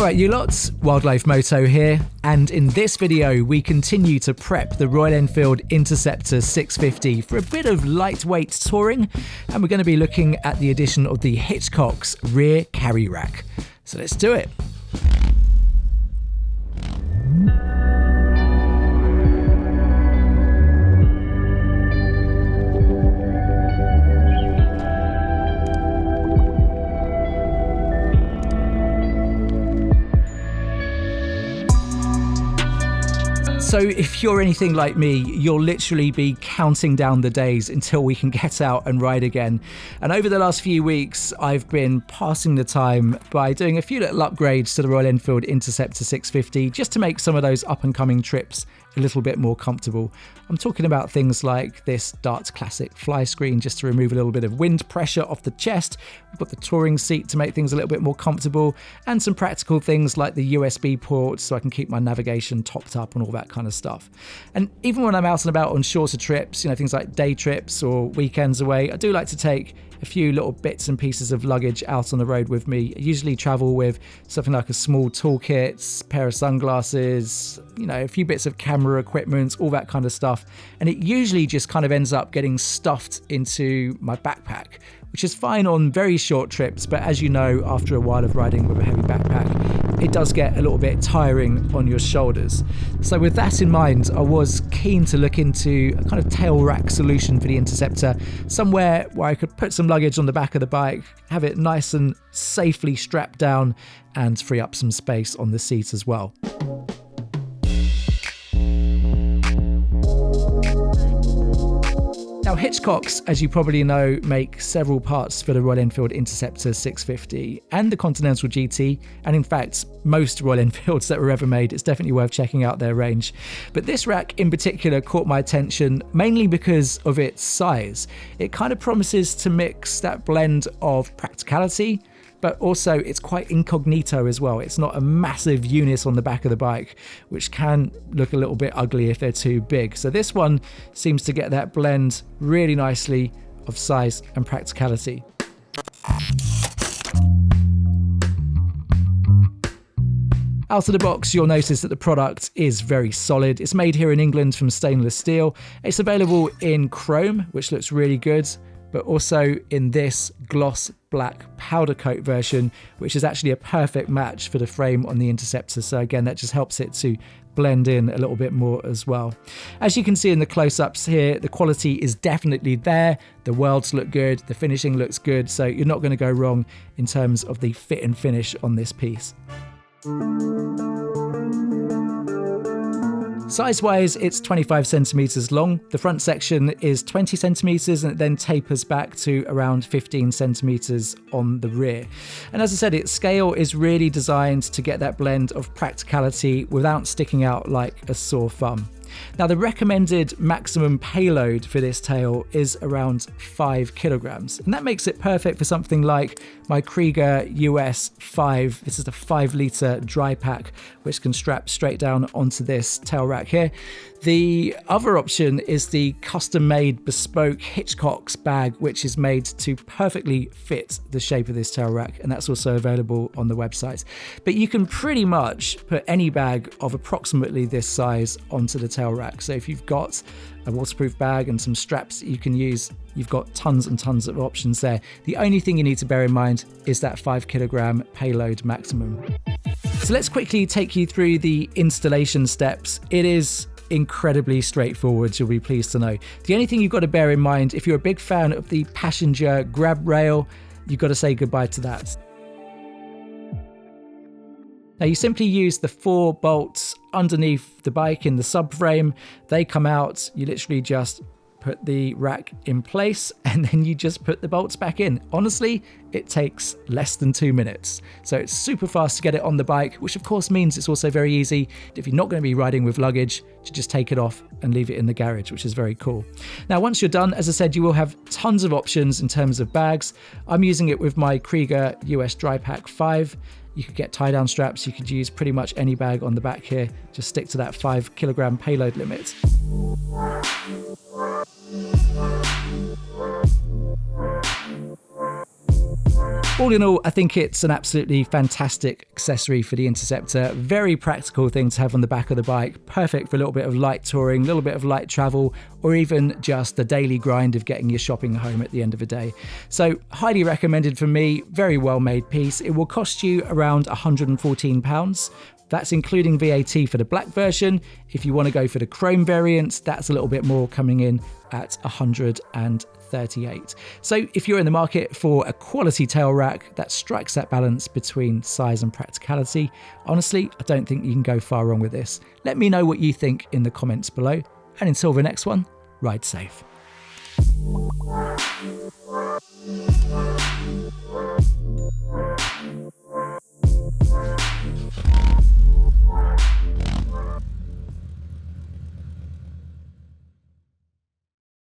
Alright you lots, Wildlife Moto here, and in this video we continue to prep the Royal Enfield Interceptor 650 for a bit of lightweight touring, and we're going to be looking at the addition of the Hitchcocks rear carry rack. So let's do it. So if you're anything like me, you'll literally be counting down the days until we can get out and ride again. And over the last few weeks, I've been passing the time by doing a few little upgrades to the Royal Enfield Interceptor 650 just to make some of those up and coming trips a little bit more comfortable. I'm talking about things like this Darts Classic fly screen just to remove a little bit of wind pressure off the chest. We've got the touring seat to make things a little bit more comfortable, and some practical things like the USB port so I can keep my navigation topped up and all that kind of stuff. And even when I'm out and about on shorter trips, you know, things like day trips or weekends away, I do like to take a few little bits and pieces of luggage out on the road with me. I usually travel with something like a small toolkit, pair of sunglasses, you know, a few bits of camera equipment, all that kind of stuff. And it usually just kind of ends up getting stuffed into my backpack, which is fine on very short trips, but as you know, after a while of riding with a heavy backpack, it does get a little bit tiring on your shoulders. So with that in mind, I was keen to look into a kind of tail rack solution for the Interceptor, somewhere where I could put some luggage on the back of the bike, have it nice and safely strapped down, and free up some space on the seat as well. Now Hitchcocks, as you probably know, make several parts for the Royal Enfield Interceptor 650 and the Continental GT, and in fact most Royal Enfields that were ever made. It's definitely worth checking out their range. But this rack in particular caught my attention mainly because of its size. It kind of promises to mix that blend of practicality, but also it's quite incognito as well. It's not a massive unit on the back of the bike, which can look a little bit ugly if they're too big. So this one seems to get that blend really nicely of size and practicality. Out of the box, you'll notice that the product is very solid. It's made here in England from stainless steel. It's available in chrome, which looks really good, but also in this gloss black powder coat version, which is actually a perfect match for the frame on the Interceptor. So again, that just helps it to blend in a little bit more as well. As you can see in the close-ups here, the quality is definitely there. The welds look good, the finishing looks good, so you're not going to go wrong in terms of the fit and finish on this piece. Size-wise, it's 25 centimeters long. The front section is 20 centimeters and it then tapers back to around 15 centimeters on the rear. And as I said, its scale is really designed to get that blend of practicality without sticking out like a sore thumb. Now, the recommended maximum payload for this tail is around 5 kilograms, and that makes it perfect for something like my Kreiger US 5. This is the 5-litre dry pack, which can strap straight down onto this tail rack here. The other option is the custom-made bespoke Hitchcocks bag, which is made to perfectly fit the shape of this tail rack, and that's also available on the website. But you can pretty much put any bag of approximately this size onto the tail rack. So if you've got a waterproof bag and some straps that you can use, you've got tons and tons of options there. The only thing you need to bear in mind is that 5 kilogram payload maximum. So let's quickly take you through the installation steps. It is incredibly straightforward, you'll be pleased to know. The only thing you've got to bear in mind, if you're a big fan of the passenger grab rail, you've got to say goodbye to that. Now you simply use the 4 bolts underneath the bike in the subframe. They come out, you literally just put the rack in place and then you just put the bolts back in. Honestly, it takes less than 2 minutes. So it's super fast to get it on the bike, which of course means it's also very easy if you're not going to be riding with luggage to just take it off and leave it in the garage, which is very cool. Now, once you're done, as I said, you will have tons of options in terms of bags. I'm using it with my Kreiger US Dry Pack 5. You could get tie-down straps. You could use pretty much any bag on the back here. Just stick to that 5 kilogram payload limit. All in all, I think it's an absolutely fantastic accessory for the Interceptor. Very practical thing to have on the back of the bike. Perfect for a little bit of light touring, a little bit of light travel, or even just the daily grind of getting your shopping home at the end of the day. So highly recommended for me. Very well made piece. It will cost you around £114. That's including VAT for the black version. If you want to go for the chrome variant, that's a little bit more, coming in at 138. So if you're in the market for a quality tail rack that strikes that balance between size and practicality, honestly, I don't think you can go far wrong with this. Let me know what you think in the comments below. And until the next one, ride safe.